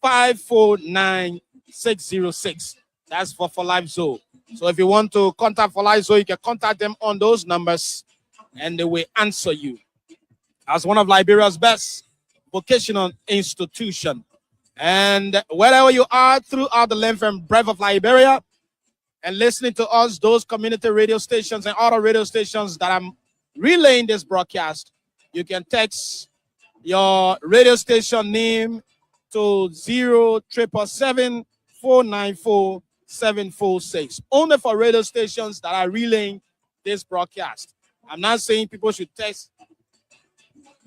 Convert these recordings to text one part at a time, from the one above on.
549606. That's for Life Zone. So if you want to contact for Life Zone, you can contact them on those numbers and they will answer you. As one of Liberia's best vocational institution. And wherever you are throughout the length and breadth of Liberia and listening to us, those community radio stations and other radio stations that I'm relaying this broadcast, you can text your radio station name to 077-494-746. Only for radio stations that are relaying this broadcast. I'm not saying people should text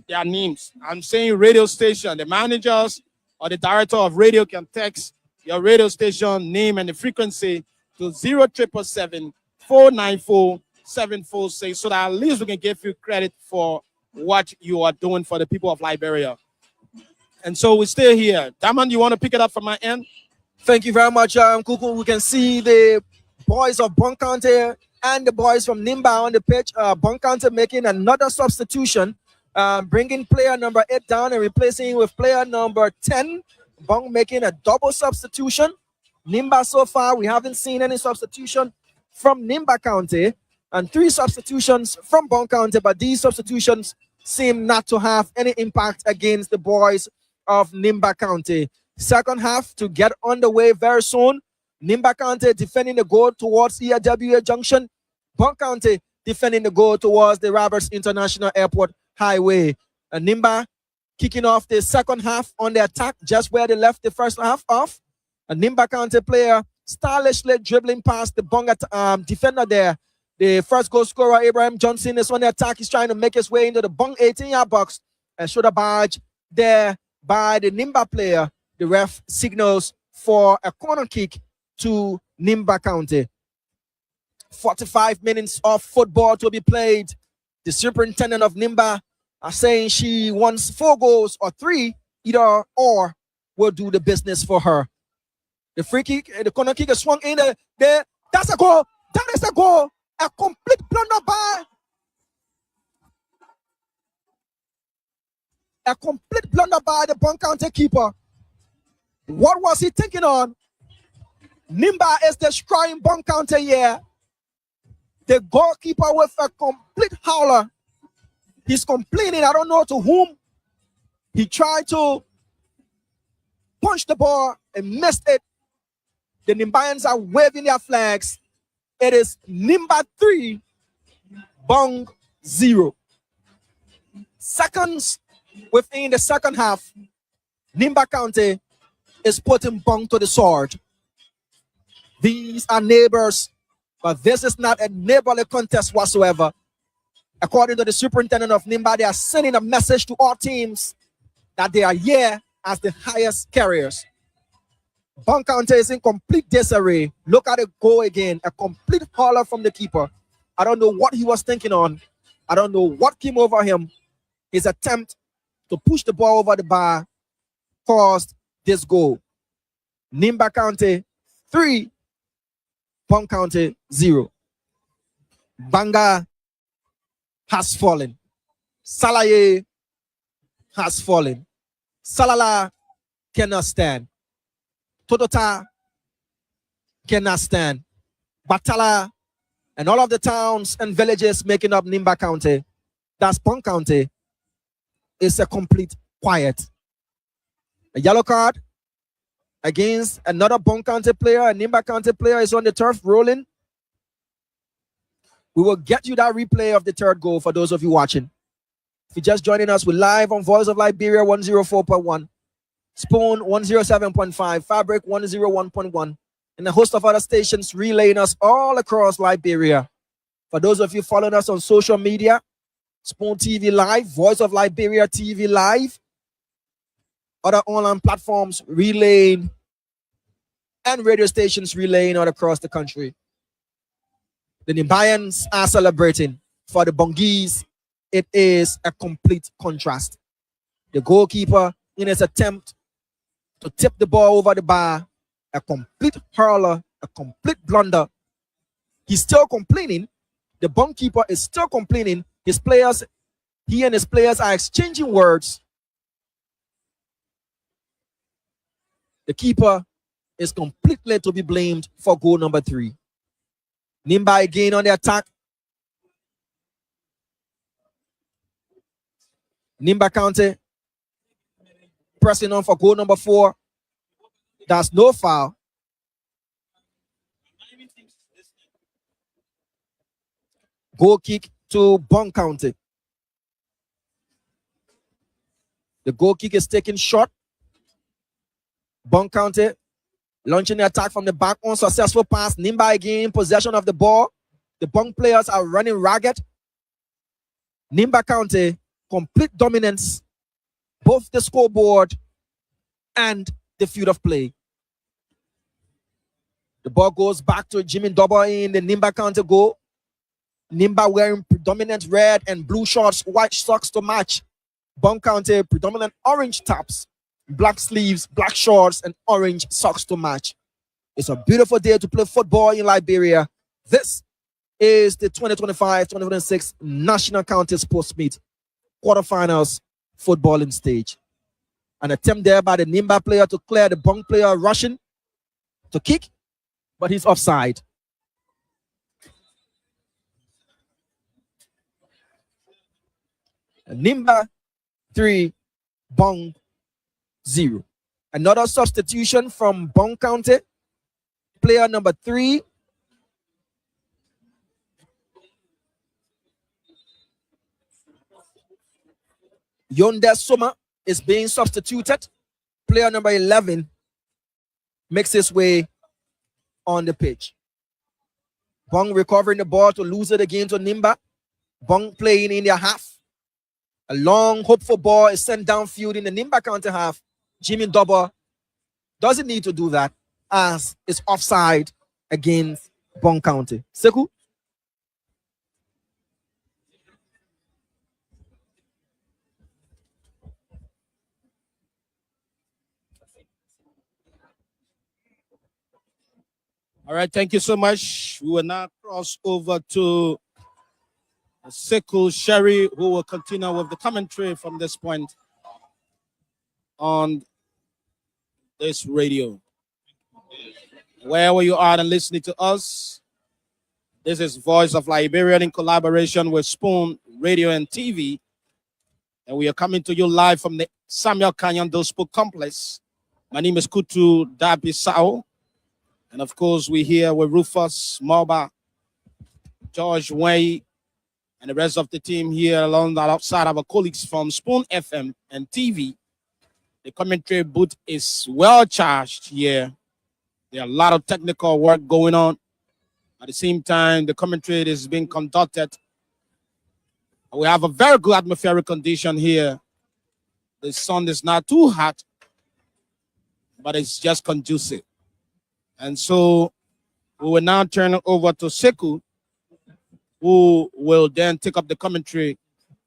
their names. I'm saying radio station. The managers or the director of radio can text your radio station name and the frequency to 077-494-746 so that at least we can give you credit for what you are doing for the people of Liberia. And so we stay here. Daman, you want to pick it up from my end? Thank you very much, Kuku. We can see the boys of Bong County and the boys from Nimba on the pitch. Bong County making another substitution, bringing player number 8 down and replacing him with player number 10. Bong making a double substitution. Nimba so far, we haven't seen any substitution from Nimba County and 3 substitutions from Bong County, but these substitutions seem not to have any impact against the boys of Nimba County. Second half to get underway very soon. Nimba County defending the goal towards EAWA Junction. Bong County defending the goal towards the Roberts International Airport Highway. And Nimba kicking off the second half on the attack, just where they left the first half off. A Nimba County player stylishly dribbling past the Bong defender there. The first goal scorer, Abraham Johnson, is on the attack. He's trying to make his way into the Bong 18-yard box. And shoulder barge there by the Nimba player. The ref signals for a corner kick to Nimba County. 45 minutes of football to be played. The superintendent of Nimba are saying she wants 4 goals or 3, either or will do the business for her. The free kick, the corner kick is swung in there. That's a goal. That is a goal. A complete blunder by the Bong County keeper. What was he thinking on? Nimba is destroying Bong County here. The goalkeeper with a complete howler. He's complaining, I don't know to whom. He tried to punch the ball and missed it. The Nimbayans are waving their flags. It is Nimba 3, Bong 0. Seconds within the second half, Nimba County is putting Bong to the sword. These are neighbors, but this is not a neighborly contest whatsoever. According to the superintendent of Nimba, they are sending a message to all teams that they are here as the highest carriers. Bong County is in complete disarray. Look at it go again. A complete hauler from the keeper. I don't know what he was thinking on. I don't know what came over him. His attempt to push the ball over the bar caused this goal. Nimba County 3, Bong County 0. Banga has fallen. Salaye has fallen. Salala cannot stand. Totota cannot stand. Batala and all of the towns and villages making up Nimba County, that's Bong County, is a complete quiet. A yellow card against another Bong County player. A Nimba County player is on the turf rolling. We will get you that replay of the third goal for those of you watching. If you're just joining us, we're live on Voice of Liberia 104.1, Spoon 107.5, Fabric 101.1, and a host of other stations relaying us all across Liberia. For those of you following us on social media, Spoon TV Live, Voice of Liberia TV Live, other online platforms relaying, and radio stations relaying all across the country. The Nimbayans are celebrating. For the Bongese, it is a complete contrast. The goalkeeper, in his attempt to tip the ball over the bar, a complete hurler, a complete blunder. He's still complaining. The Bong keeper is still complaining. His players, he and his players are exchanging words. The keeper is completely to be blamed for goal number 3. Nimba again on the attack. Nimba County pressing on for goal number 4. That's no foul. Goal kick to Bong County. The goal kick is taken short. Bong County launching the attack from the back. Unsuccessful pass. Nimba again, possession of the ball. The Bong players are running ragged. Nimba County, complete dominance, both the scoreboard and the field of play. The ball goes back to Jimmy Double in the Nimba County goal. Nimba wearing predominant red and blue shorts, white socks to match. Bong County predominant orange tops, black sleeves, black shorts, and orange socks to match. It's a beautiful day to play football in Liberia. This is the 2025-2026 National County Sports Meet quarterfinals footballing stage. An attempt there by the Nimba player to clear the Bong player rushing to kick, but he's offside. Nimba 3, Bong 0. Another substitution from Bong County. Player number 3. Yonde Soma is being substituted. Player number 11 makes his way on the pitch. Bong recovering the ball to lose it again to Nimba. Bong playing in their half. A long, hopeful ball is sent downfield in the Nimba County half. Jimmy Double doesn't need to do that as it's offside against Bong County. Seku? All right, thank you so much. We will now cross over to Sekou Sherry, who will continue with the commentary from this point on this radio. Wherever you are and listening to us, this is Voice of Liberia in collaboration with Spoon Radio and TV. And we are coming to you live from the Samuel Canyon Dospo Complex. My name is Kutu Dabisao. And of course, we're here with Rufus, Moba, George Way, and the rest of the team here along the outside of our colleagues from Spoon FM and TV. The commentary booth is well charged here. There are a lot of technical work going on. At the same time, the commentary is being conducted. We have a very good atmospheric condition here. The sun is not too hot, but it's just conducive. And so we will now turn it over to Sekou, who will then take up the commentary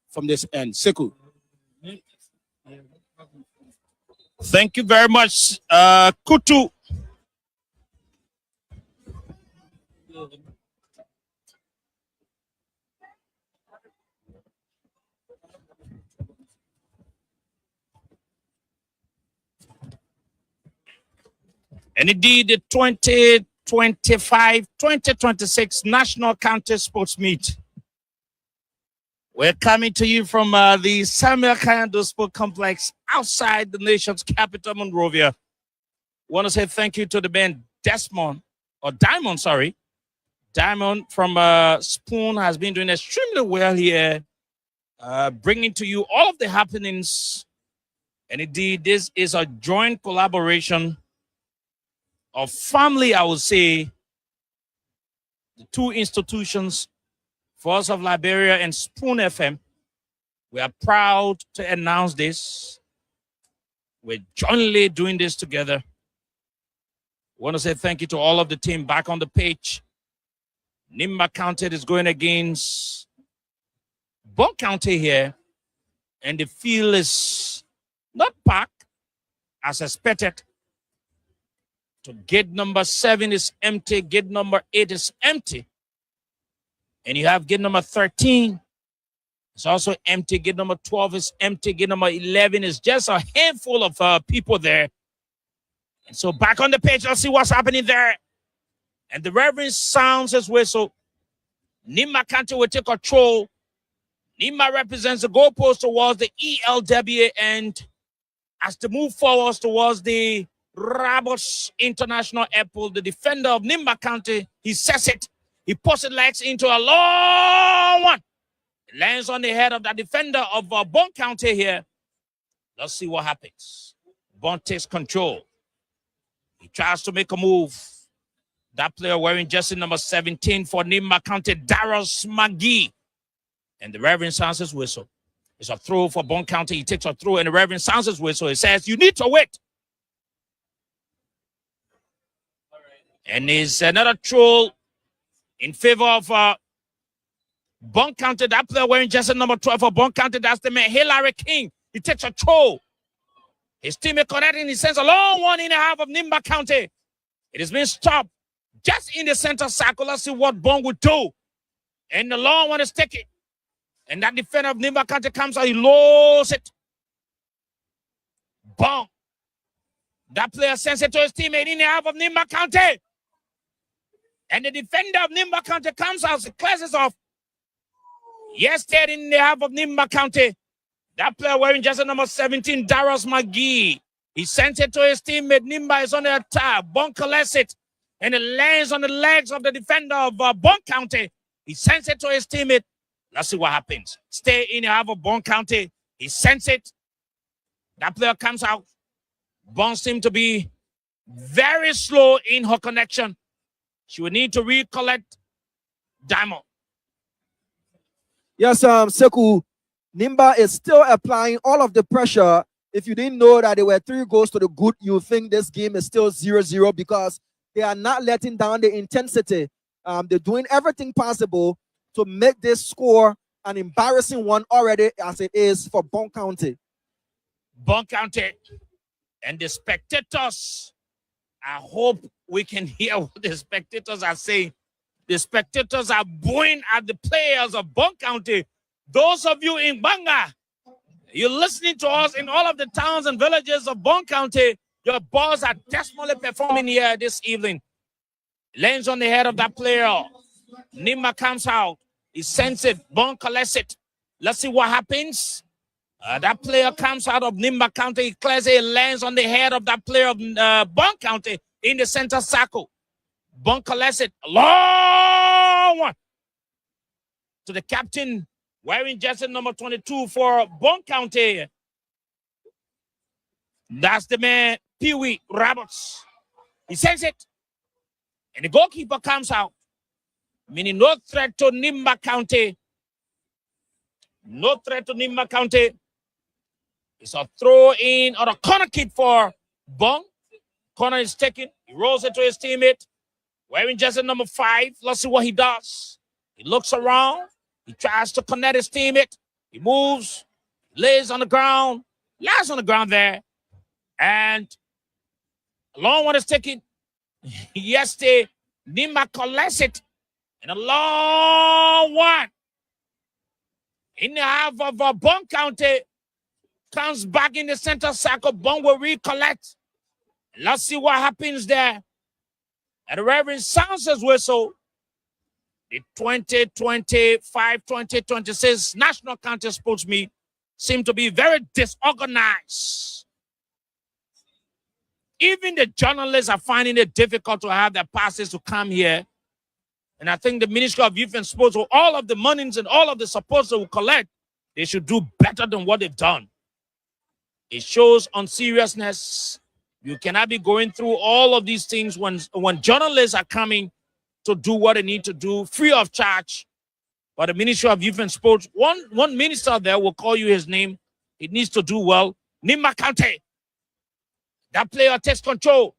from this end. Sekou. Thank you very much, Kutu. And indeed, the 2025-2026 National County Sports Meet. We're coming to you from the Samuel Kayando Sport Complex outside the nation's capital, Monrovia. Want to say thank you to the band Diamond from Spoon has been doing extremely well here, bringing to you all of the happenings. And indeed, this is a joint collaboration of family, I would say, the two institutions, Voice of Liberia and Spoon FM. We are proud to announce this. We're jointly doing this together. I want to say thank you to all of the team back on the pitch. Nimba County is going against Bong County here, and the field is not packed as expected. So gate number 7 is empty. Gate number 8 is empty. And you have gate number 13. It's also empty. Gate number 12 is empty. Gate number 11 is just a handful of people there. And so back on the pitch, let's see what's happening there. And the referee sounds his whistle. Nimba County will take control. Nimba represents the goalpost towards the ELWA end as they move forward towards the Rabos International Airport. The defender of Nimba County, he sets it. He puts his legs into a long one. It lands on the head of the defender of Bong County here. Let's see what happens. Bong takes control. He tries to make a move. That player wearing jersey number 17 for Nimba County, Darius McGee. And the Reverend sounds his whistle. It's a throw for Bong County. He takes a throw, and the Reverend sounds his whistle. He says, you need to wait. And it's another throw in favor of Bong County. That player wearing jersey number 12 for Bong County, that's the man, Hilary King. He takes a throw. His teammate connecting. He sends a long one in the half of Nimba County. It has been stopped just in the center circle. Let's see what Bong will do. And the long one is taken. And that defender of Nimba County comes out. He loses it. Bong. That player sends it to his teammate in the half of Nimba County. And the defender of Nimba County comes out. He classes off. Yesterday in the half of Nimba County. That player wearing jersey number 17, Darius McGee. He sent it to his teammate. Nimba is on the attack. Bong collects it. And it lands on the legs of the defender of Bong County. He sends it to his teammate. Let's see what happens. Stay in the half of Bong County. He sends it. That player comes out. Bong seems to be very slow in her connection. She will need to recollect Diamond. Yes, Sekou. Nimba is still applying all of the pressure. If you didn't know that there were 3 goals to the good, you think this game is still 0-0 because they are not letting down the intensity. They're doing everything possible to make this score an embarrassing one already as it is for Bong County. Bong County and the spectators. I hope we can hear what the spectators are saying. The spectators are booing at the players of Bong County. Those of you in Banga, you're listening to us in all of the towns and villages of Bong County. Your boys are desperately performing here this evening. Lands on the head of that player. Nimba comes out. He sends it. Bong collects it. Let's see what happens. That player comes out of Nimba County. He clears it. Lands on the head of that player of Bong County in the center circle. Bong collects it. A long one to the captain wearing jersey number 22 for Bong County. That's the man, Pee-wee Roberts. He sends it. And the goalkeeper comes out. Meaning no threat to Nimba County. No threat to Nimba County. It's a throw in or a corner kick for Bong. Corner is taken. He rolls it to his teammate. Wearing jersey number 5. Let's see what he does. He looks around. He tries to connect his teammate. He moves. Lays on the ground. Lies on the ground there. And a long one is taken. Yesterday, Nimba collects it. And a long one in the half of Bong County comes back in the center circle. Bong will recollect. Let's see what happens there. And the Reverend sounds his whistle. The 2025-2026 National County Sports Meet seem to be very disorganized. Even the journalists are finding it difficult to have their passes to come here. And I think the Ministry of Youth and Sports, with all of the monies and all of the supports they will collect, they should do better than what they've done. It shows unseriousness. You cannot be going through all of these things when journalists are coming to do what they need to do free of charge. But the Ministry of Youth and Sports, one minister there will call you his name. It needs to do well. Nimba County. That player takes control.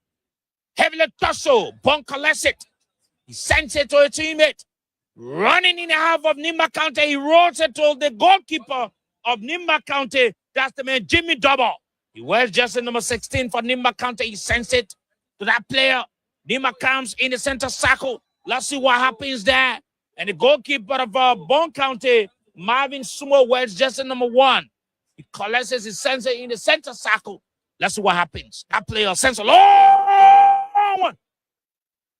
Heavily tussle. Bong collects it. He sends it to a teammate. Running in the half of Nimba County. He rolls it to the goalkeeper of Nimba County. That's the man, Jimmy Double. He wears jersey number 16 for Nimba County. He sends it to that player. Nimba comes in the center circle. Let's see what happens there. And the goalkeeper of Bong County, Marvin Sumo, wears jersey number 1. He collects it. He sends it in the center circle. Let's see what happens. That player sends a long one.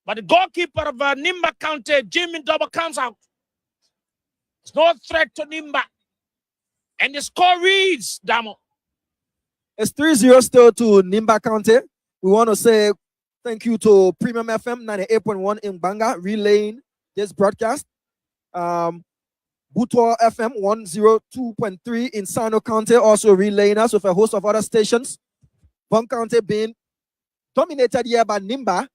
But the goalkeeper of Nimba County, Jimmy Double, comes out. It's no threat to Nimba. And the score reads, Damo. It's 3-0 still to Nimba County. We want to say thank you to Premium FM 98.1 in Banga relaying this broadcast. Butoa FM 102.3 in Sano County also relaying us with a host of other stations. Bong County being dominated here by Nimba.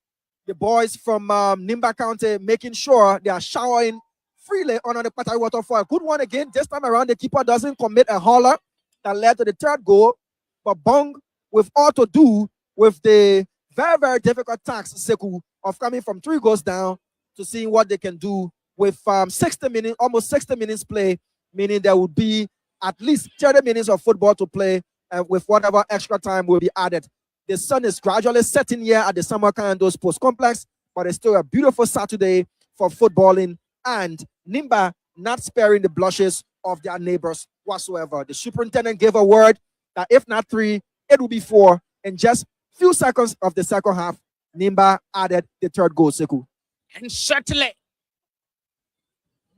The boys from Nimba County making sure they are showering freely under the Patai waterfall. Good one again. This time around, the keeper doesn't commit a hauler that led to the third goal. But Bong, with all to do with the very, very difficult task, Sekou, of coming from 3 goals down to seeing what they can do with 60 minutes, almost 60 minutes play, meaning there would be at least 30 minutes of football to play with whatever extra time will be added. The sun is gradually setting here at the Samarkand Sports Complex, but it's still a beautiful Saturday for footballing, and Nimba not sparing the blushes of their neighbors whatsoever. The superintendent gave a word that if not 3, it will be 4. In just few seconds of the second half, Nimba added the third goal, Sekou. And certainly,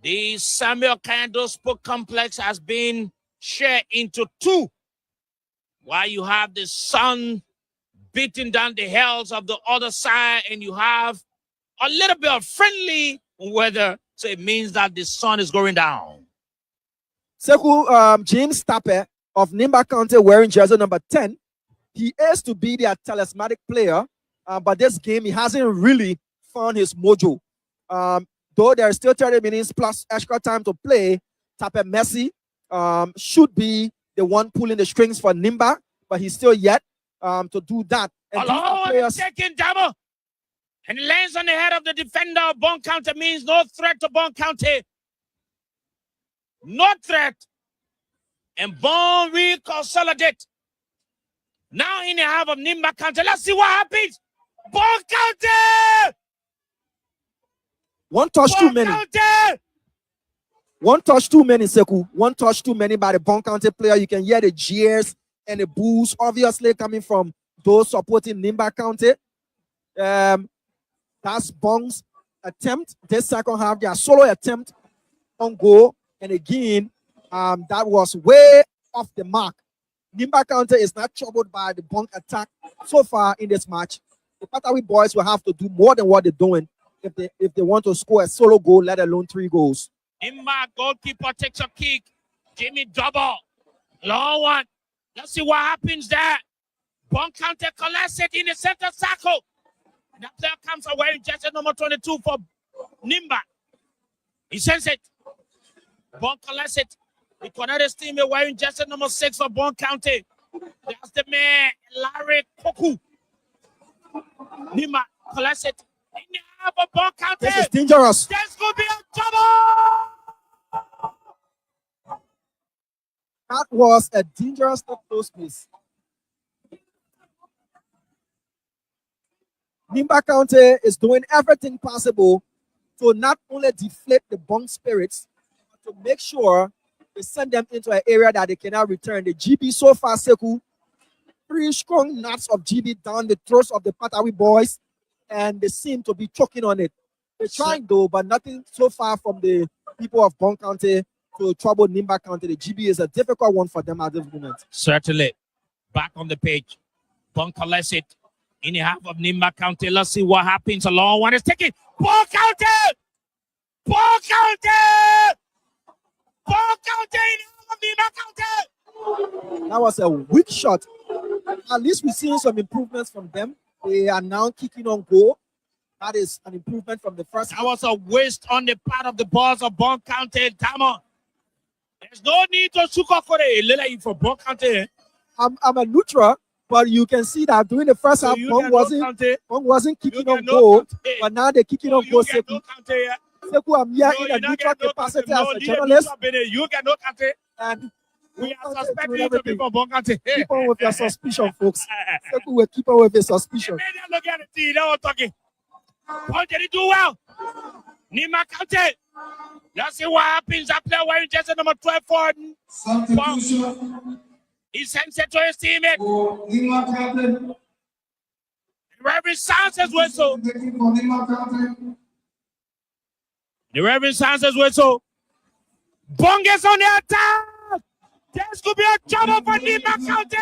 the Samuel Kando Sport Complex has been shared into 2. While you have the sun beating down the hills of the other side, and you have a little bit of friendly weather, so it means that the sun is going down. Sekou, James Tappe of Nimba County wearing jersey number 10. He is to be their talismanic player, but this game he hasn't really found his mojo. Though there is still 30 minutes plus extra time to play, Tappe Messi should be the one pulling the strings for Nimba, but he's still yet to do that. And second double, and it lands on the head of the defender of Bong County, means no threat to Bong County. No threat. And Bong will consolidate. Now in the half of Nimba County. Let's see what happens. Bong County! One touch too many. County! One touch too many, Sekou. One touch too many by the Bong County player. You can hear the jeers and the boos, obviously coming from those supporting Nimba County. That's Bong's attempt. This second half, their solo attempt on goal. And again, that was way off the mark. Nimba County is not troubled by the Bong attack so far in this match. The Patawi boys will have to do more than what they're doing if they want to score a solo goal, let alone 3 goals. Nimba goalkeeper takes a kick. Jimmy double. Long one. Let's see what happens there. Bong County collects it in the center circle. That player comes away in jersey number 22 for Nimba. He sends it. Bong collects it. The Connecticut team is wearing jersey number 6 for Bong County. That's the man, Larry Koku. Nimba collects it. In the half of Bong County. This is dangerous. There's going to be a double. That was a dangerous up close miss. Nimba County is doing everything possible to not only deflate the Bong spirits, but to make sure they send them into an area that they cannot return. The GB so far, Sekou, 3 strong knots of GB down the throats of the Patawi boys, and they seem to be choking on it. They're trying though, but nothing so far from the people of Bong County to trouble Nimba County. The GB is a difficult one for them at this moment. Certainly. Back on the page. Bong collects it in the half of Nimba County. Let's see what happens. A long one is taken. Bong County! Bong County! Bong County in the half of Nimba County! That was a weak shot. At least we're seeing some improvements from them. They are now kicking on goal. That is an improvement from the first. That was a waste on the part of the balls of Bong County. Tama. There's no need to sugarcoat it for Bong County. I'm a neutral, but you can see that during the first half, Bong wasn't kicking on goal, but now they're kicking on goal. Sekou, I'm here in a neutral capacity as a journalist. You get no country. And we are suspecting you to be from Bong County. Keep on with your suspicion, folks. Sekou will keep on with his suspicion. Look at the team. They were talking. Bong did do well. Nimba County. Let's see what happens. That player wearing jersey number 12 for Bong. He sends it to his teammate. Oh, Nimba County. The referee sounds his whistle. Making for Nimba County. The referee sounds his whistle. Bong is on the attack. This could be a trouble for Nimba County.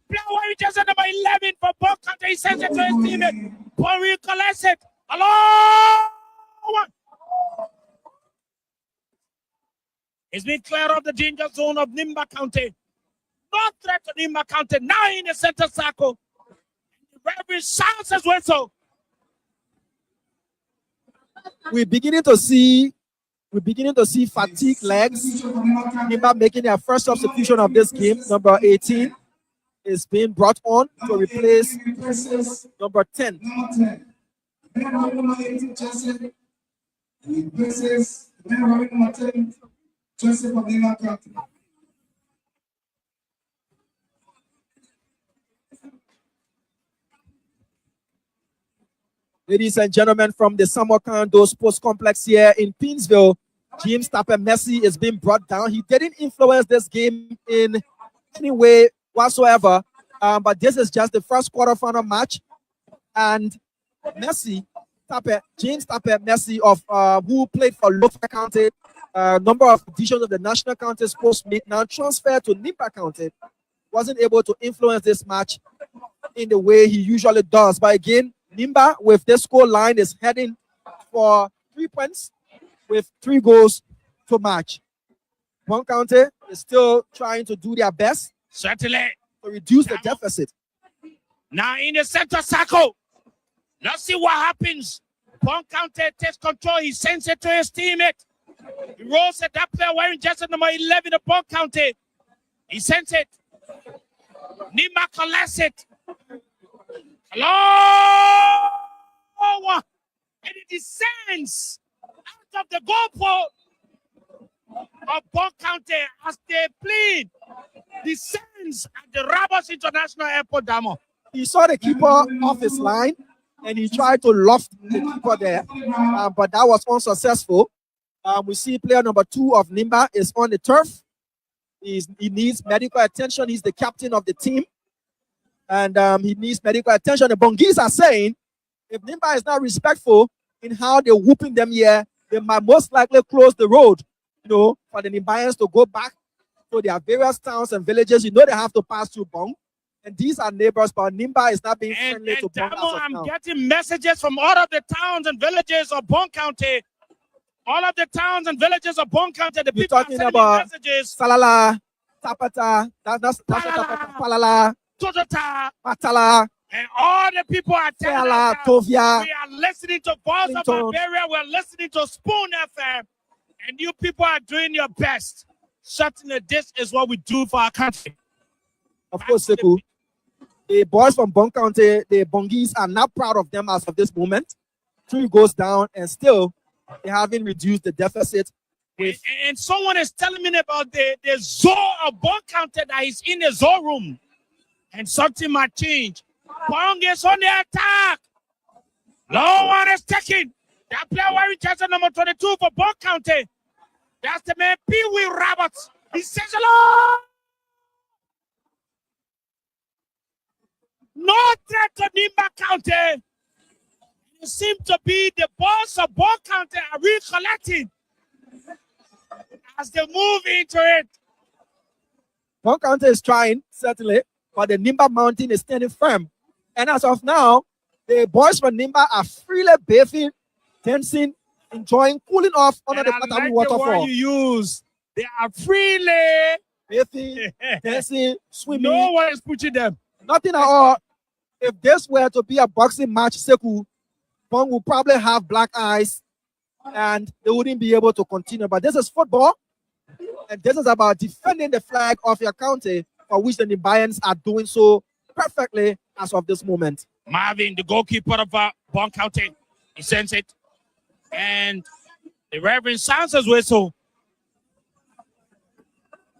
Player just at number 11 for Bong County. He sends it to his teammate. Bong recollects it. Hello. It's been cleared of the danger zone of Nimba County. No threat to Nimba County. Now in the center circle. The referee sounds his whistle. We're beginning to see fatigue legs. Nimba making their first substitution of this game. Number 18 is being brought on to replace number 10. Number 18, Jesse. Replaces number 10, Jesse from Nimba County. Ladies and gentlemen, from the Samarkando Sports Complex here in Pinsville, James Tapper Messi is being brought down. He didn't influence this game in any way whatsoever, but this is just the first quarterfinal match. And James Tapper Messi, of who played for Lofa County, number of editions of the National County Sports Meet, now transferred to Nimba County, wasn't able to influence this match in the way he usually does. But again, Nimba, with this score line, is heading for 3 points with 3 goals to match. Bong County is still trying to do their best Certainly. to reduce the deficit. Now in the center circle. Let's see what happens. Bong County takes control. He sends it to his teammate. He rolls it. That player wearing jersey number 11 of Bong County. He sends it. Nimba collects it. Hello! And it descends out of the goalpost of Bong County as they plead. Descends at the Rabos International Airport, Damo. He saw the keeper off his line and he tried to loft the keeper there, but that was unsuccessful. We see player number 2 of Nimba is on the turf. He needs medical attention. He's the captain of the team. And he needs medical attention. The Bongis are saying if Nimba is not respectful in how they're whooping them here, they might most likely close the road, for the Nimbayans to go back to their various towns and villages. They have to pass through Bong. And these are neighbors, but Nimba is not being friendly to Bong. Damo, I'm getting messages from all of the towns and villages of Bong County. All of the towns and villages of Bong County. The You're people are talking sending me about messages. Salala, Tapata, that's Tapata, Palala, Totota, Patala, and all the people are telling Seala, us that Tovia. we are listening to Voice of Clinton. Liberia. We're listening to Spoon FM, and you people are doing your best. Certainly, this is what we do for our country. Of course, Sekou. The boys from Bong County, the Bongis, are not proud of them as of this moment. 3 goes down, and still they haven't reduced the deficit. And someone is telling me about the zoo of Bong County that is in the zoo room. And something might change. Bong is on the attack. No one is taking. That player wearing jersey number 22 for Bong County. That's the man, Pee Wee Roberts. He says hello. No threat to Nimba County. It seems to be the boss of Bong County are recollecting as they move into it. Bong County is trying, certainly, but the Nimba Mountain is standing firm. And as of now, the boys from Nimba are freely bathing, dancing, enjoying, cooling off under the Patamu waterfall. The word you use. They are freely bathing, dancing, swimming. No one is pushing them. Nothing at all. If this were to be a boxing match, Sekou, Bong will probably have black eyes and they wouldn't be able to continue. But this is football, and this is about defending the flag of your county, for which the Nimbayans are doing so perfectly as of this moment. Marvin, the goalkeeper of Bong County, he sends it. And the Reverend sounds his whistle.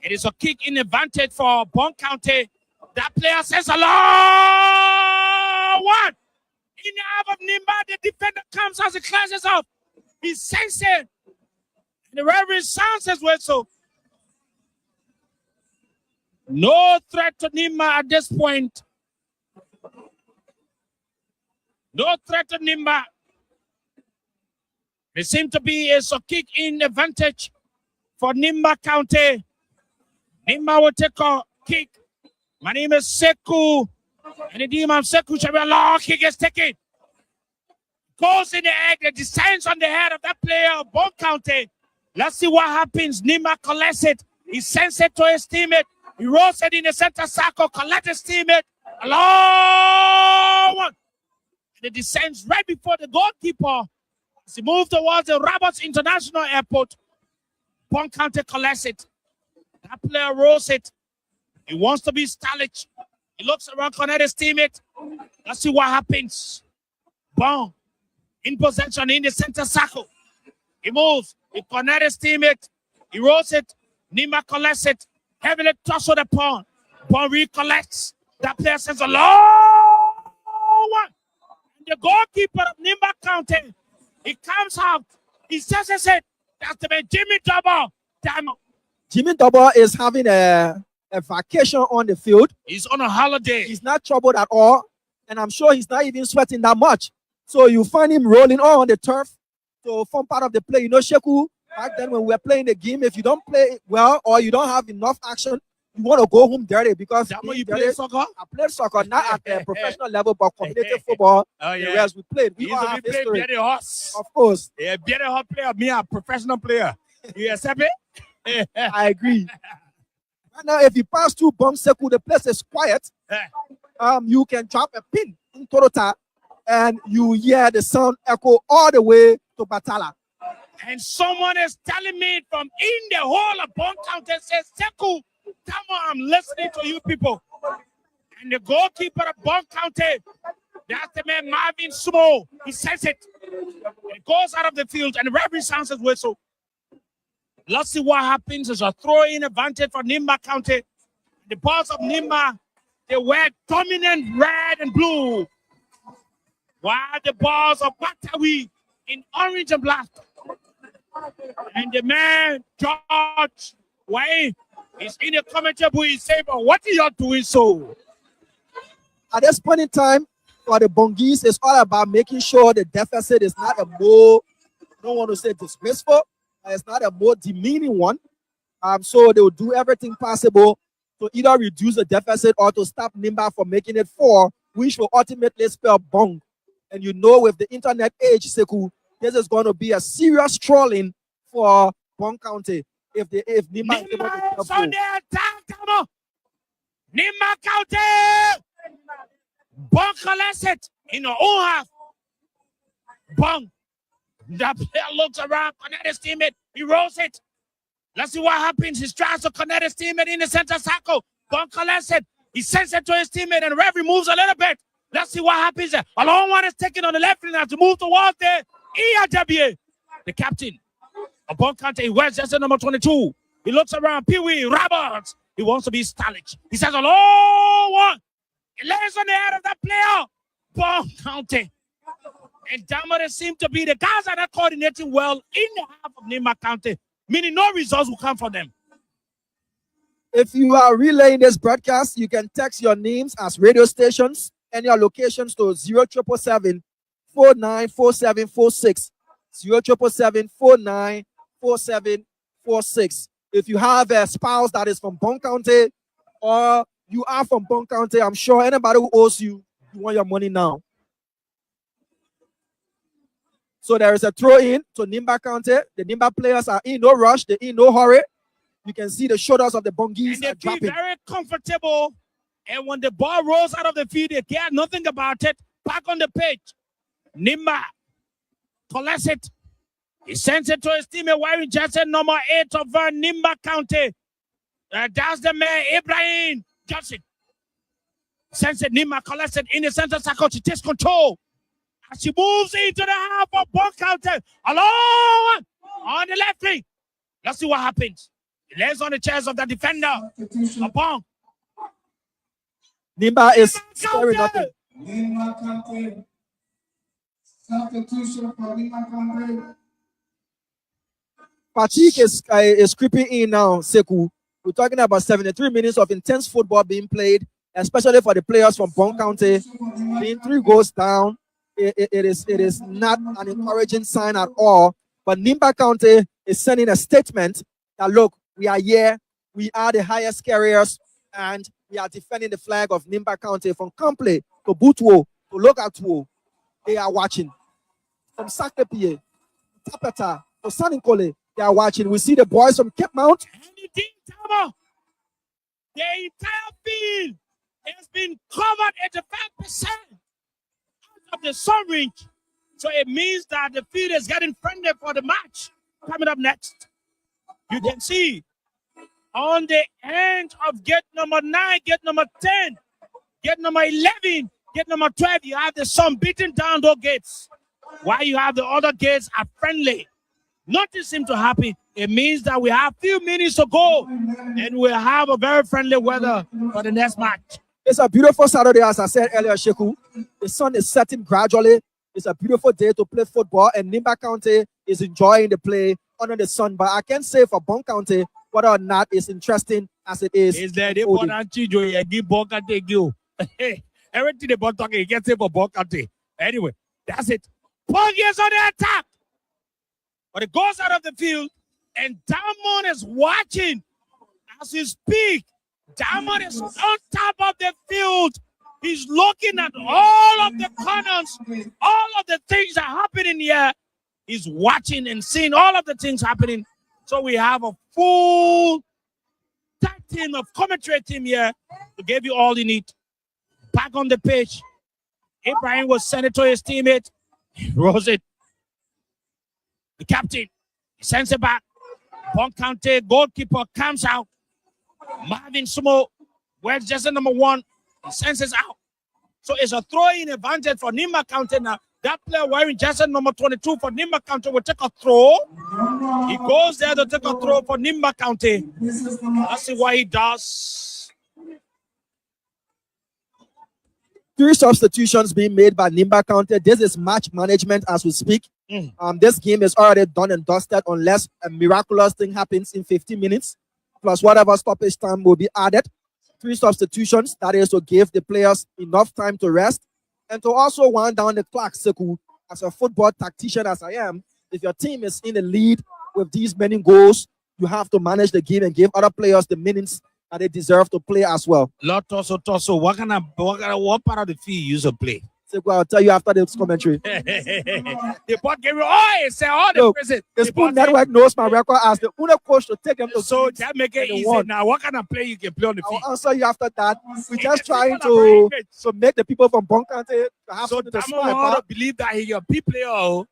It is a kick in advantage for Bong County. That player says hello. What? In the half of Nimba, the defender comes as he clashes off. He sends it. And the Reverend sounds his whistle. No threat to Nimba at this point. No threat to Nimba. There seems to be a kick in advantage for Nimba County. Nimba will take a kick. My name is Seku. And the demon Seku shall be a long kick is taken. Goes in the egg, it descends on the head of that player of Bong County. Let's see what happens. Nimba collects it. He sends it to his teammate. He rolls it in the center circle, collects his teammate. A long one. And it descends right before the goalkeeper. As he moves towards the Roberts International Airport, Bong County collects it. That player rolls it. He wants to be stylish. He looks around, connect his teammate. Let's see what happens. Bong in possession in the center circle. He moves. He connects his teammate. He rolls it. Nimba collects it. Heavily tussle the pawn. Bong recollects. That player sends a long one. And the goalkeeper of Nimba County, he comes out. He says it. That's the man, Jimmy Double. Damn. Jimmy Double is having a vacation on the field. He's on a holiday. He's not troubled at all. And I'm sure he's not even sweating that much. So you find him rolling all on the turf to form part of the play. You know, Sheku, back then when we were playing the game, if you don't play well or you don't have enough action, you want to go home dirty because you play soccer? I played soccer, not at the professional level, but community football. Oh, yeah. Whereas we played. We He all used to have be playing history. very horse. Of course. Yeah, very hot player. Me, a professional player. You accept it? I agree. Right now, if you pass through Bong Seku, the place is quiet. You can drop a pin in Torota and you hear the sound echo all the way to Batala. And someone is telling me from in the whole of Bong County, says, Seku, come on, I'm listening to you people. And the goalkeeper of Bong County, that's the man Marvin Sumo. He says it. It goes out of the field and the referee sounds his whistle. Let's see what happens. There's a throw-in advantage for Nimba County. The balls of Nimba, they wear dominant red and blue. While the balls of Batawi in orange and black. And the man, George Wayne, is in the commentary booth. He's saying, but what are you doing so? At this point in time, for the Bongis, it's all about making sure the deficit is not a more, I don't want to say disgraceful, it's not a more demeaning one. So they will do everything possible to either reduce the deficit or to stop Nimba from making it 4, which will ultimately spell Bong. And you know, with the internet age, Seku, this is going to be a serious trolling for Bong County if Nimba is able to is on the attack, come on. Nimba County. Bong collects it in the own half. Bong. The player looks around, connect his teammate. He rolls it. Let's see what happens. He tries to connect his teammate in the center circle. Bong collects it. He sends it to his teammate, and the referee moves a little bit. Let's see what happens. A long one is taken on the left and has to move towards the ERWA. The captain of Bong County, he wears jersey number 22. He looks around. Pee Wee Roberts. He wants to be stylish. He says a long one. It lands on the head of that player. Bong County. And Damara seem to be the guys that are coordinating well in the half of Nimba County, meaning no results will come from them. If you are relaying this broadcast, you can text your names as radio stations and your locations to 0777 494746. 0777 494746. If you have a spouse that is from Bong County or you are from Bong County, I'm sure anybody who owes you, you want your money now. So there is a throw in to Nimba County. The Nimba players are in no rush, they're in no hurry. You can see the shoulders of the Bongis and they feel very comfortable. And when the ball rolls out of the field, they care nothing about it. Back on the pitch, Nimba collects it. He sends it to his teammate wearing jersey number 8 of Nimba County. That's the man, Ibrahim Johnson. Sends it, Nimba collects it in the center circle. She takes control. As she moves into the half of Bong County. Alone on the left wing. Let's see what happens. He lays on the chest of the defender. Bong. Nimba is scoring nothing. Nimba County. Substitution for Nimba County. Patrick is creeping in now, Seku. We're talking about 73 minutes of intense football being played, especially for the players from Bong County. Being 3 goals down, it is not an encouraging sign at all. But Nimba County is sending a statement that, look, we are here, we are the highest carriers, and we are defending the flag of Nimba County from Kample to Butuo to Logatwo. They are watching. From Sakepie, Tapeta to Saninkole, they are watching. We see the boys from Cape Mount. The entire field has been covered 85% of the sun range. So it means that the field is getting friendly for the match coming up next. You can see on the end of gate number 9, gate number 10, gate number 11, gate number 12, you have the sun beating down those gates. While you have the other gates are friendly. Nothing seems to happen. It means that we have few minutes to go and we'll have a very friendly weather for the next match. It's a beautiful Saturday, as I said earlier, Sheku. The sun is setting gradually. It's a beautiful day to play football, and Nimba County is enjoying the play under the sun. But I can't say for Bong County whether or not it's interesting as it is. Is there everything about talking, you can say for Bong County. Anyway, that's it. Bong is on the attack. But it goes out of the field, and Diamond is watching as we speak. Diamond is on top of the field. He's looking at all of the corners, all of the things that are happening here. He's watching and seeing all of the things happening. So we have a full tag team of commentary team here to give you all you need. Back on the pitch, Ibrahim was sent it to his teammate. Rose it. The captain sends it back. Bong County goalkeeper comes out. Marvin Sumo, where's just number 1? He sends it out. So it's a throw-in advantage for Nimba County now. That player wearing jersey number 22 for Nimba County will take a throw. He goes there to take a throw for Nimba County. Let's see what he does. 3 substitutions being made by Nimba County. This is match management as we speak. This game is already done and dusted unless a miraculous thing happens in 15 minutes, plus whatever stoppage time will be added. 3 substitutions, that is to give the players enough time to rest and to also wind down the clock. Sekou, as a football tactician as I am, if your team is in the lead with these many goals, you have to manage the game and give other players the minutes that they deserve to play as well. Lot Tosso, what part of the field you should play? I'll tell you after this commentary. The board gave me all the present. The Spoon Network knows my record as the owner coach to take them to. So that make it easy. Now, what kind of play you can play on the field? I'll answer you after that. We're just trying to make the people from Bong County to have so something to smile. I believe that he's a P player.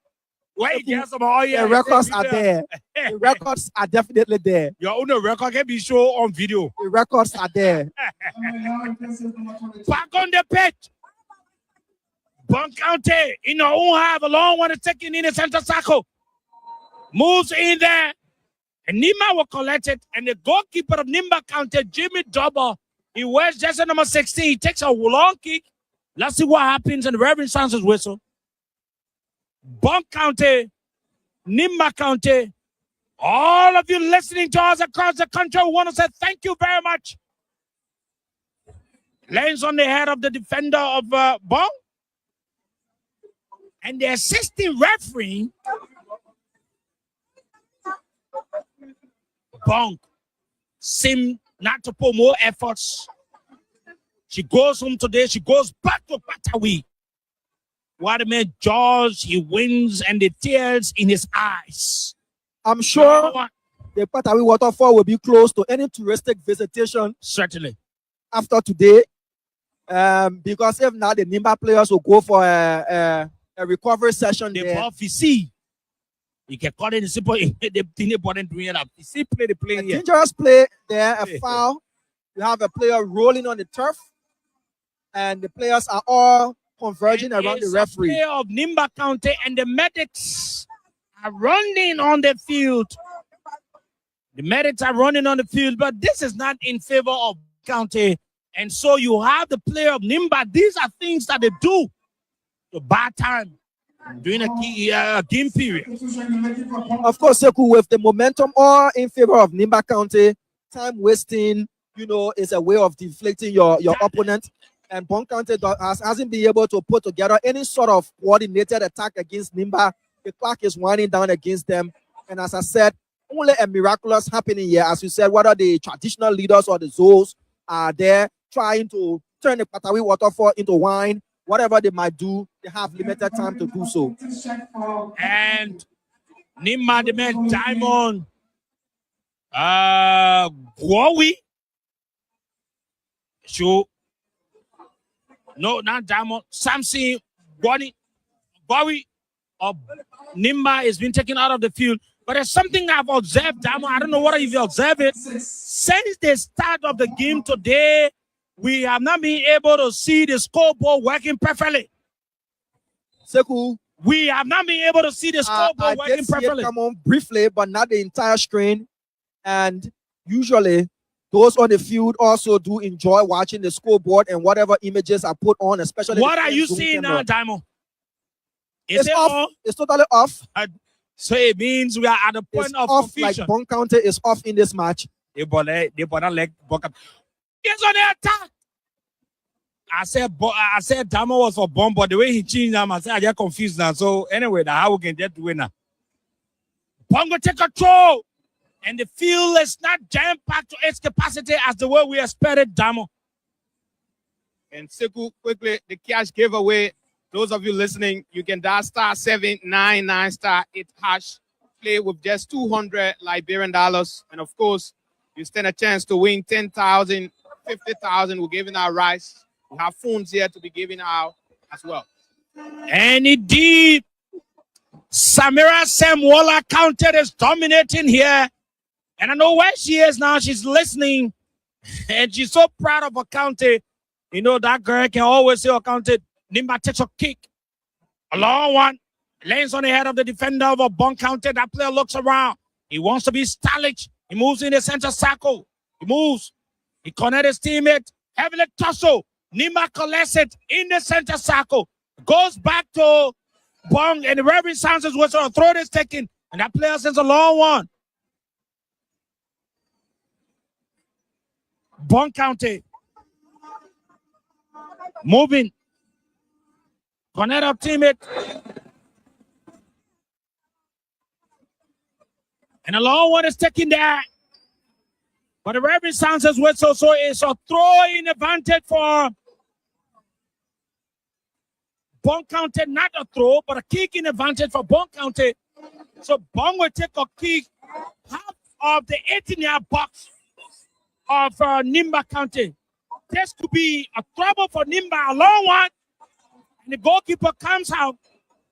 Why you get some all the records are there. The records are definitely there. Your own record can be shown on video. The records are there. Back on the pitch. Bong County, in your own half, a long one is taking in the center circle. Moves in there. And Nimba will collect it. And the goalkeeper of Nimba County, Jimmy Double, he wears jersey number 16. He takes a long kick. Let's see what happens. And the Reverend sounds his whistle. Bong County, Nimba County, all of you listening to us across the country, we want to say thank you very much. Lands on the head of the defender of Bong. And the assistant referee, Bong, seemed not to put more efforts. She goes home today. She goes back to Patawi. What a man, George, he wins and the tears in his eyes. I'm sure the Patawi waterfall will be closed to any touristic visitation. Certainly. After today. Because if not, the Nimba players will go for a recovery session. The ball FC. You can call it simple. The important doing it. FC play the play here. Dangerous play there, a foul. You have a player rolling on the turf, and the players are all converging around the referee. Player of Nimba County and the medics are running on the field. The medics are running on the field, but this is not in favor of County. And so you have the player of Nimba. These are things that they do to buy time during a key game period. Of course, Sekou, with the momentum all in favor of Nimba County, time wasting, is a way of deflating your opponent. And Bong County hasn't been able to put together any sort of coordinated attack against Nimba. The clock is winding down against them. And as I said, only a miraculous happening here. As you said, whether the traditional leaders or the Zoos are there trying to turn the Patawi waterfall into wine, whatever they might do, they have limited time to do so. And Nimba, the man, Diamond, Gwawi, so no, not Diamond, Samson, Gwawi, or Nimba is being taken out of the field. But there's something I've observed, Diamond. I don't know what if you observe it. Since the start of the game today, we have not been able to see the scoreboard working perfectly. Seku, we have not been able to see the scoreboard working perfectly. Come on briefly, but not the entire screen. And usually, those on the field also do enjoy watching the scoreboard and whatever images are put on, especially. What are you seeing now, Diamond? It's off. It's totally off. So it means we are at the point of off, confusion. Like Bong County is off in this match. They bought like Yes, on the attack. I said Diamond was for Bong, but the way he changed them, I said I get confused now. So anyway, how we can get the winner? Bong will take control. And the field is not jam-packed to its capacity as the way we expected, Damo. And Seku, quickly, the cash giveaway. Those of you listening, you can dial *799*8#. Play with just 200 Liberian dollars. And of course, you stand a chance to win 10,000, 50,000. We're giving out rice. We have phones here to be giving out as well. And indeed, Samira Semwola County is dominating here. And I know where she is now. She's listening. And she's so proud of her county. You know, that girl can always say her county. Nimba takes a kick. A long one. Lands on the head of the defender of a Bong County. That player looks around. He wants to be stylish. He moves in the center circle. He moves. He connects his teammate. Heavily tussle. Nimba collects it in the center circle. Goes back to Bong. And the referee sounds his whistle. A throw is taken. And that player sends a long one. Bong County moving. Connect up teammate. And a long one is taken there. But the referee sounds his whistle, so it's a throw-in advantage for Bong County. Not a throw, but a kick-in advantage for Bong County. So Bong will take a kick half of the 18-yard box of Nimba County. This could be a trouble for Nimba, a long one. And the goalkeeper comes out.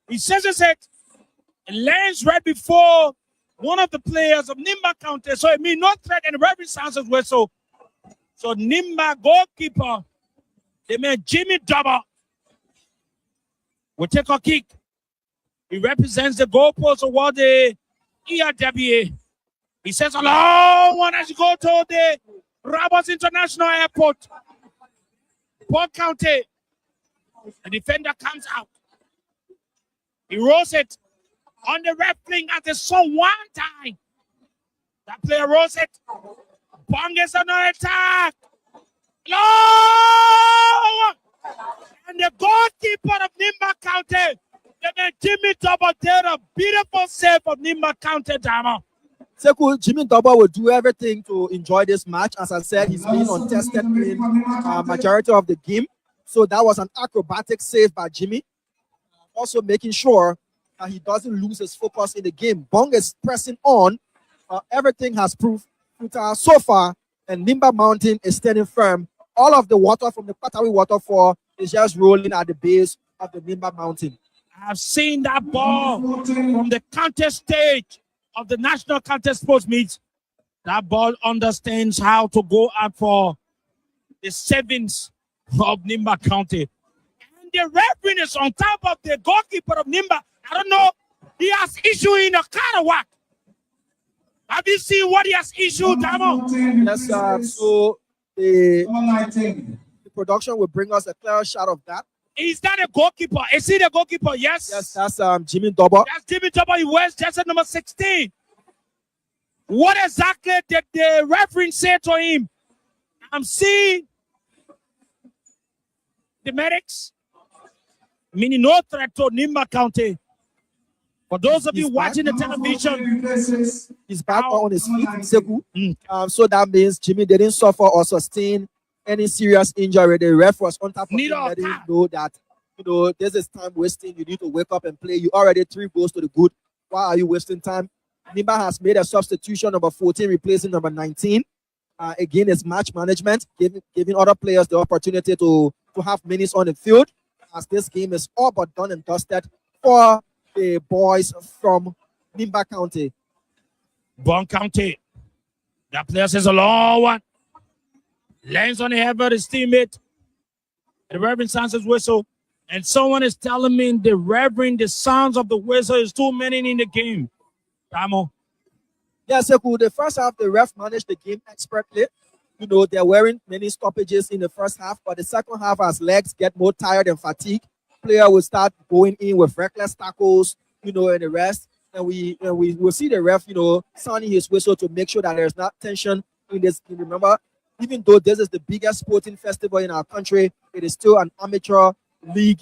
He senses it and lands right before one of the players of Nimba County. So it means no threat, and the referee sounds his whistle. So Nimba goalkeeper, the man Jimmy Double, will take a kick. He represents the goalpost toward the ERWA. He says a long one as you go to the Roberts International Airport. Bong County. The defender comes out. He rolls it on the left wing at the sun one time. That player rolls it. Bong is on an attack. No! And the goalkeeper of Nimba County, the man Jimmy Double, did a beautiful save of Nimba County, Dama. Seku, Jimmy Double will do everything to enjoy this match. As I said, he's been untested in majority of the game. So that was an acrobatic save by Jimmy. Also making sure that he doesn't lose his focus in the game. Bong is pressing on. Everything has proved so far. And Nimba Mountain is standing firm. All of the water from the Patawi waterfall is just rolling at the base of the Nimba Mountain. I've seen that ball from the contest stage of the National Contest Sports Meet. That ball understands how to go out for the sevens of Nimba County. And the referee is on top of the goalkeeper of Nimba. I don't know. He has issued in a card or what? Have you seen what he has issued, Damo? Yes, so the production will bring us a clear shot of that. Is that a goalkeeper? Is he the goalkeeper? Yes. Yes, that's Jimmy Double. That's Jimmy Double. He wears jersey number 16. What exactly did the referee say to him? I'm seeing the medics, meaning no threat to Nimba County. For those of you He's watching the Number 14 television, replaces He's back Ow. on his feet, Sekou. Mm. So that means Jimmy didn't suffer or sustain any serious injury. The ref was on top of Need him, of letting him time. know that, this is time wasting. You need to wake up and play. You already 3 goals to the good. Why are you wasting time? Nimba has made a substitution, number 14 replacing number 19. Again, it's match management, giving other players the opportunity to have minutes on the field, as this game is all but done and dusted for the boys from Nimba County. Bong County. That player says a long one. Lands on the head of his teammate. The Reverend sounds his whistle. And someone is telling me the sounds of the whistle is too many in the game. Tamo. Yeah, Sekou, the first half, the ref managed the game expertly. There weren't many stoppages in the first half, but the second half, as legs get more tired and fatigued, player will start going in with reckless tackles, and the rest. And we will see the ref, sounding his whistle to make sure that there's not tension in this game. Remember, even though this is the biggest sporting festival in our country, it is still an amateur league,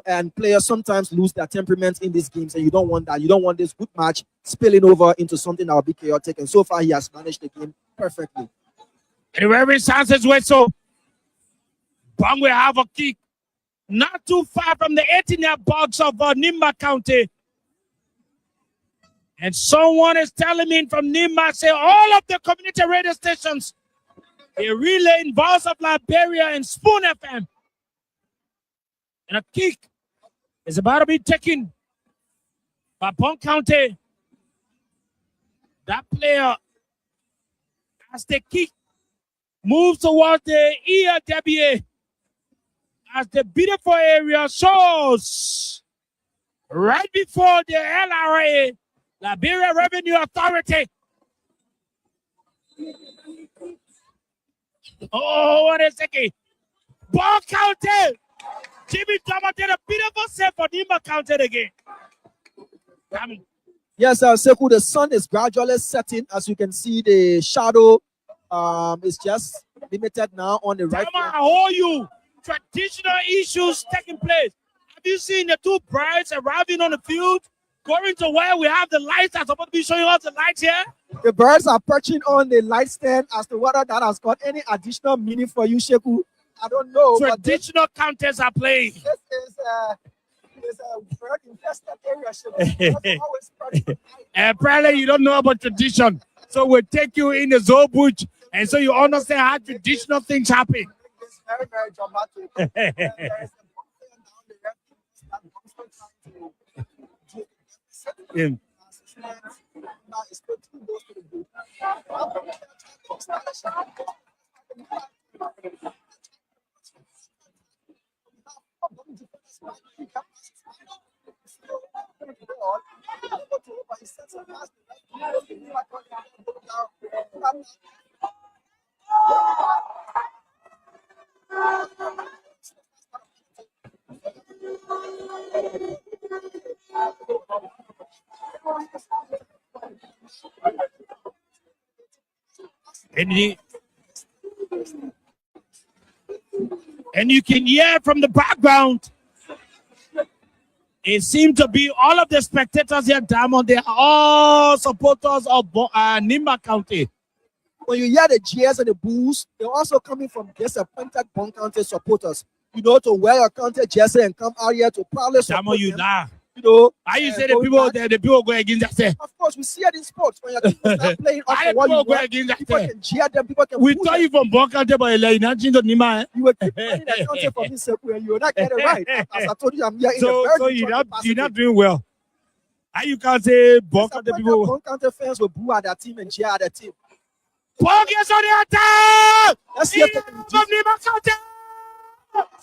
and players sometimes lose their temperament in these games, and you don't want that. You don't want this good match spilling over into something that will be chaotic. And so far, he has managed the game perfectly. The Reverend sounds his whistle. Bong will have a kick. Not too far from the 18-yard box of Nimba County. And someone is telling me from Nimba, say all of the community radio stations, they relay in Voice of Liberia and Spoon FM. And a kick is about to be taken by Bong County. That player, as the kick moves towards the ELWA, as the beautiful area shows right before the LRA, Liberia Revenue Authority. Oh, what a second. Bong County. Jimmy Thomas did a beautiful save for Nimba County again. Yes, Sekou, the sun is gradually setting. As you can see, the shadow is just limited now on the right. I hold you. Traditional issues taking place. Have you seen the two brides arriving on the field, going to where we have the lights that's supposed to be showing us the lights here? The birds are perching on the light stand. As to whether that has got any additional meaning for you, Sekou, I don't know. Traditional contests are playing. This is a bird infested area, Sekou. Apparently, you don't know about tradition. So we'll take you in the zoo bush, and so you understand how traditional things happen. It's very, very dramatic. There is a And you can hear from the background, it seems to be all of the spectators here, Diamond, they are all supporters of Nimba County. When you hear the cheers and the boos, they're also coming from disappointed Bong County supporters. To wear your county jersey and come out here to proudly support Diamond, you them. laugh. How you say the people go against that? Of course, we see it in sports. When your team start playing off Why the wall, people go people against that? can cheer them, people can We boo thought them. you from Bong County, but you're not into Nimba. You will keep playing that county for me, Sekou, and you will not get it right. As I told you, I'm here in a very So good you're not doing well. How you can't say Bong County people? Bong County fans will boo at their team and cheer at their team. Bong is on the attack! Let's see if they can From Nimba County!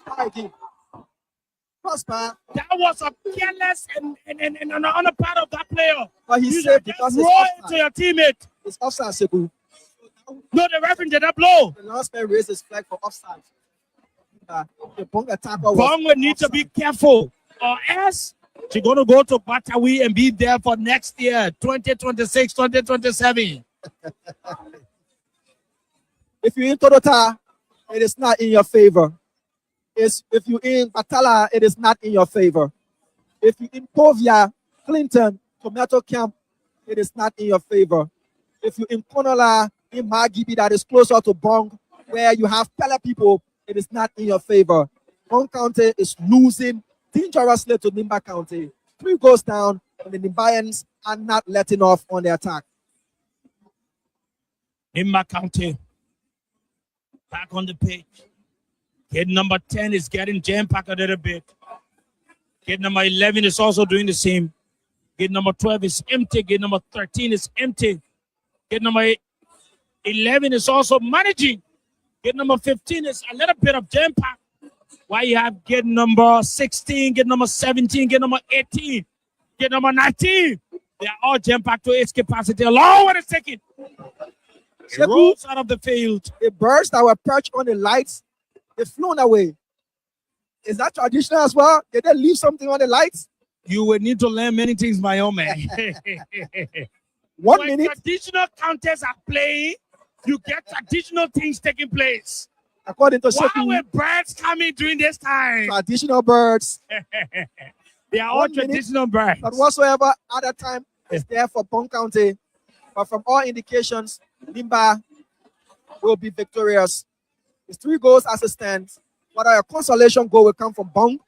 try again. Prosper, That was a careless and on a part of that player. but he You said just because roll it's into offside. your teammate. It's offside, Sekou. No, the referee did not blow. The last man raised his flag for offside. The Bong attacker was Bong will need to offside. be careful, or else She's going to go to Batawi and be there for next year, 2026, 2027. If you're in Toyota, it is not in your favor. If you're in Batala, it is not in your favor. If you're in Povia, Clinton, Tomato Camp, it is not in your favor. If you're in Konola, in Magibi, that is closer to Bong, where you have Pella people, it is not in your favor. Bong County is losing dangerously to Nimba County. 3 goes down, and the Nimbayans are not letting off on the attack. Nimba County back on the pitch. Kid number 10 is getting jam-packed a little bit. Kid number 11 is also doing the same. Kid number 12 is empty. Kid number 13 is empty. Kid number 11 is also managing. Kid number 15 is a little bit of jam-pack. While you have kid number 16, kid number 17, kid number 18, kid number 19. They are all jam-packed to its capacity. Along with a second. It rolls out of the field. The birds that were perched on the lights, they've flown away. Is that traditional as well? Did they leave something on the lights? You will need to learn many things, my own man. 1 when minute. traditional counters are playing, you get traditional things taking place. According to Why Sheku, were birds coming during this time? traditional birds. They are all 1 minute, traditional birds. But whatsoever other time is there for Bong County. But from all indications, Nimba will be victorious. It's 3 goals as it stands. Whether a consolation goal will come from Bong,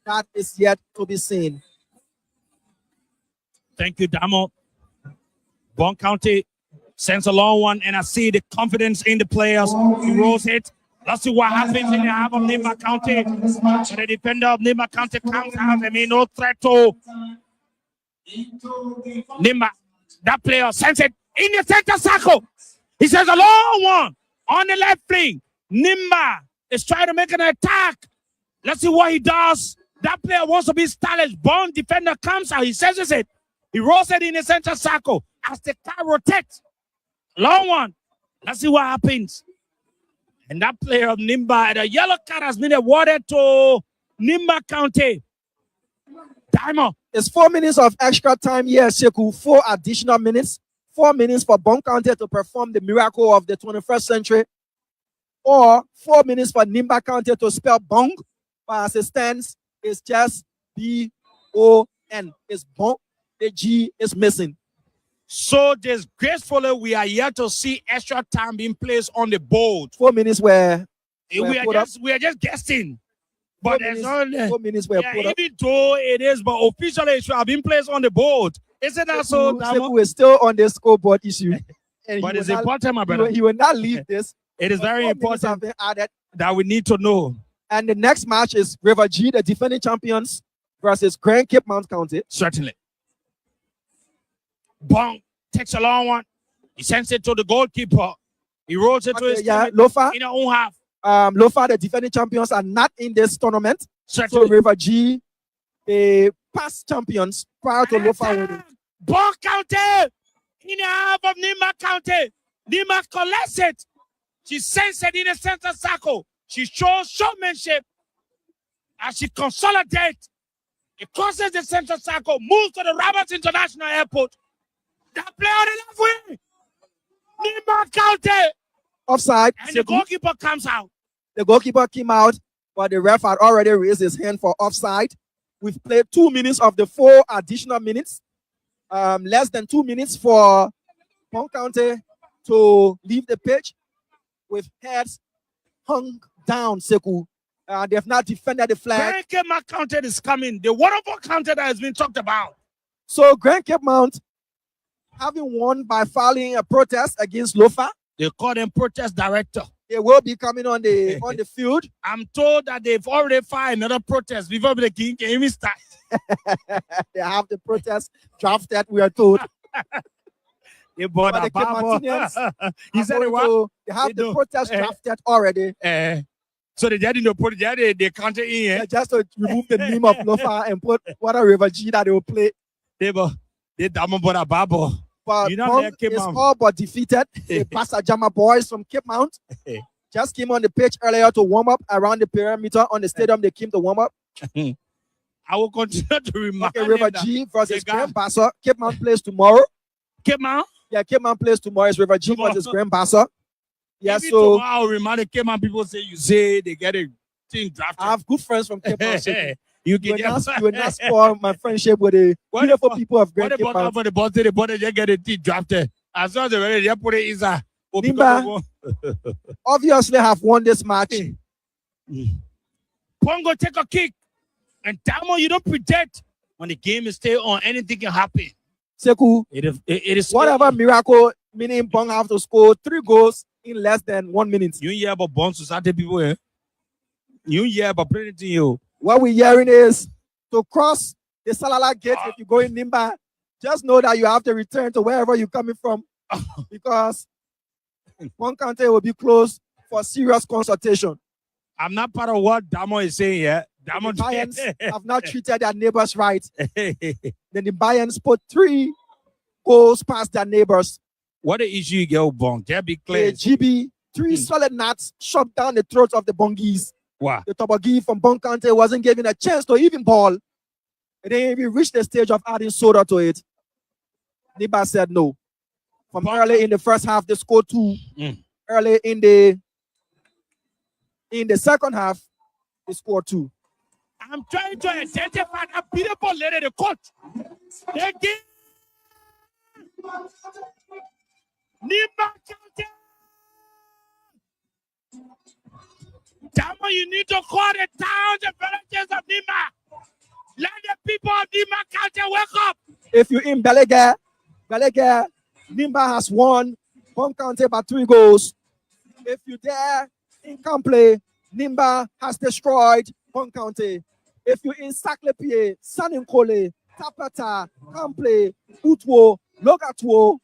that is yet to be seen. Thank you, Damo. Bong County sends a long one, and I see the confidence in the players. He rolls it. Let's see what happens in the half of Nimba County. And the defender of Nimba County comes out. I mean, no threat to Nimba. That player sends it in the center circle. He says a long one on the left flank. Nimba is trying to make an attack. Let's see what he does. That player wants to be stylish. Bong defender comes out. He senses it. He rolls it in the center circle as the car rotates. Long one. Let's see what happens. And that player of Nimba, the yellow card has been awarded to Nimba County. Diamond. It's 4 minutes of extra time here, Sheku. 4 additional minutes. 4 minutes for Bong County to perform the miracle of the 21st century. Or 4 minutes for Nimba County to spell Bong. But as it stands, it's just B-O-N. It's Bong. The G is missing. So disgracefully, we are here to see extra time being placed on the board. 4 minutes were We are just guessing. But there's only 4 minutes were put up. even though it is, but officially it should have been placed on the board. Isn't that so? We're still on the scoreboard issue. And But he it's will not- important, my brother. He will not leave this. It is very 4 minutes have important been added. that we need to know. And the next match is River G, the defending champions, versus Grand Cape Mount County. Certainly. Bong takes a long one. He sends it to the goalkeeper. He rolls it to his teammate Lofa. in their own half. Lofa, the defending champions, are not in this tournament. So Certainly. River G, the past champions prior to Lofa winning. Bong County in the half of Nimba County. Nimba collects it. She sends it in the center circle. She shows showmanship as she consolidates. It crosses the center circle, moves to the Roberts International Airport. That player on the left wing. Nimba County. Offside. And the goalkeeper comes out. The goalkeeper came out, but the ref had already raised his hand for offside. We've played 2 minutes of the 4 additional minutes. Less than 2 minutes for Bong County to leave the pitch with heads hung down, Seku. They have not defended the flag. Grand Cape County is coming. The wonderful county that has been talked about. So Grand Cape Mount, having won by filing a protest against Lofa, They call them protest director. they will be coming on the field. I'm told that they've already filed another protest before the king can even start. They have the protest drafted, we are told. They bought But a the Cape Martinians He said it was. They have They the do. protest drafted already. So they didn't put it, they counted in. Yeah, just to remove the name of Lofa and put what a River G that they will play. They damn bought a babo. But You know Bong they Cape is Mount. all but defeated. The Pasajama boys from Cape Mount just came on the pitch earlier to warm up around the perimeter on the stadium. They came to warm up. I will continue to remind Okay, him River that G versus they got- Grand Bassa. Cape Mount plays tomorrow. Cape Mount. Yeah, Cape Mount plays tomorrow. It's River G Tomorrow. versus Grand Bassa. Yeah, Maybe so tomorrow I'll remind the Cape Mount people say you say they get a thing drafted. I have good friends from Cape Mount. City. You You can will not spoil my friendship with the What beautiful the- people of What Grand they Cape bought out Mount. for the birthday, the boy they get a thing drafted. As long as they're ready, they put it inside. Oh, Nimba. Obviously have won this match. Pongo take a kick. And Damo, you don't predict when the game is still on, anything can happen. Seku, It is whatever miracle, meaning Bong have to score 3 goals in less than 1 minute. You hear about Bong Society people, eh? You hear about playing to you. What we're hearing is to cross the Salala gate if you go in Nimba, just know that you have to return to wherever you're coming from because Bong County will be closed for serious consultation. I'm not part of what Damo is saying here. Damo The Lions have not treated their neighbors right. The Nimbayans put 3 goals past their neighbors. What the issue you get with Bong? Just be clear. The GB, 3 solid knots shoved down the throats of the Bongis. Wow. The Tobagi from Bong County wasn't given a chance to even ball. They didn't even reach the stage of adding soda to it. Nimba said no. From early in the first half, they scored 2. Early in the second half, they scored 2. I'm trying to identify a beautiful lady, the coach. They give Nimba County. Damo, you need to call the towns and villages of Nimba. Let the people of Nimba County wake up. If you're in Belega, Nimba has won Bong County by 3 goals. If you're there in Kample, Nimba has destroyed Bong County. If you're in Saklepie, Saninkole, Tapata, Kample, Utwo, Logatwo,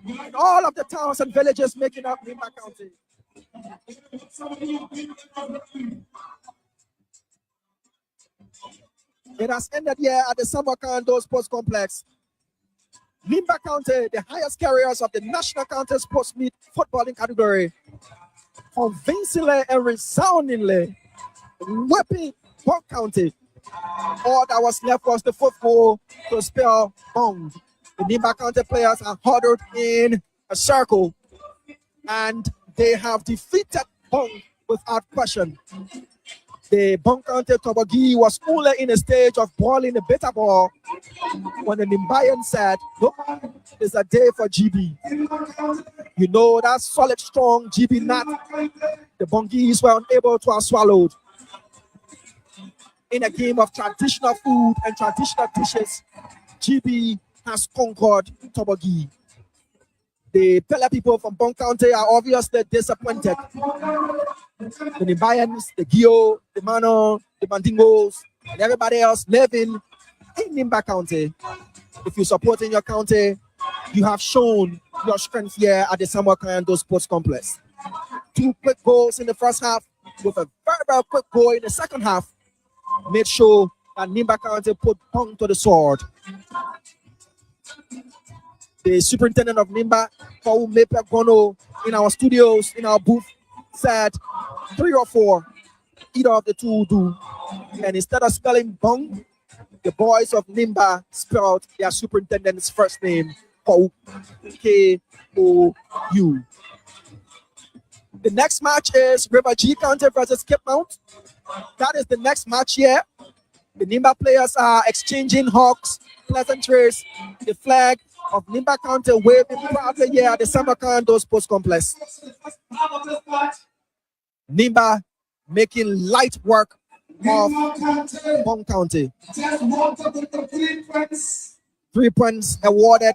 and all of the towns and villages making up Nimba County. It has ended here at the Samarkand Sports Complex. Nimba County, the highest carriers of the National County Sports Meet footballing category, convincingly and resoundingly whipping Bong County. All that was left was the football to spell Bong. The Nimba County players are huddled in a circle and they have defeated Bong without question. The Bong County Tobagi was only in a stage of boiling the bitter ball when the Nimbayan said, "Look, it's a day for GB." You know that solid, strong GB nut the Bongis were unable to have swallowed. In a game of traditional food and traditional dishes, GB has conquered Tobagi. The Pella people from Bong County are obviously disappointed. The Nimbayans, the Gio, the Mano, the Mandingos, and everybody else living in Nimba County. If you're supporting your county, you have shown your strength here at the Samuel Kayando Sports Complex. 2 quick goals in the first half with a very, very quick goal in the second half made sure that Nimba County put Bong to the sword. The superintendent of Nimba, Paul Mepe Gono, in our studios, in our booth, said 3 or 4, either of the 2 will do. And instead of spelling Bong, the boys of Nimba spelled their superintendent's first name, Paul, K-O-U. The next match is River G County versus Cape Mount. That is the next match here. The Nimba players are exchanging hugs, pleasantries, the flag of Nimba County waving proudly here at the Samarkand Sports Complex. Nimba making light work of Bong County. 3 points awarded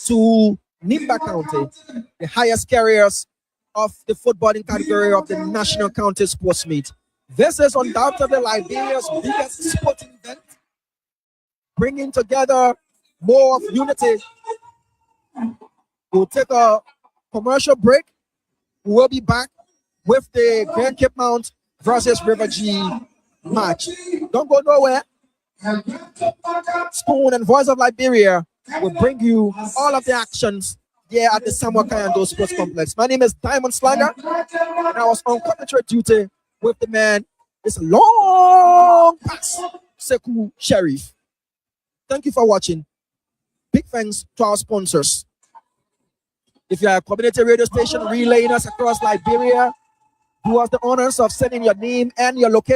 to Nimba County, the highest carriers of the footballing category of the National County Sports Meet. This is undoubtedly Liberia's biggest sporting event, bringing together more of unity. We'll take a commercial break. We'll be back with the Grand Cape Mount versus River G match. Don't go nowhere. Spoon and Voice of Liberia will bring you all of the actions here at the Samuel Kayando Sports Complex. My name is Diamond Slanger, and I was on commentary duty with the man. It's a long pass. Sekou Sheriff. Thank you for watching. Big thanks to our sponsors. If you are a community radio station relaying us across Liberia, do us the honors of sending your name and your location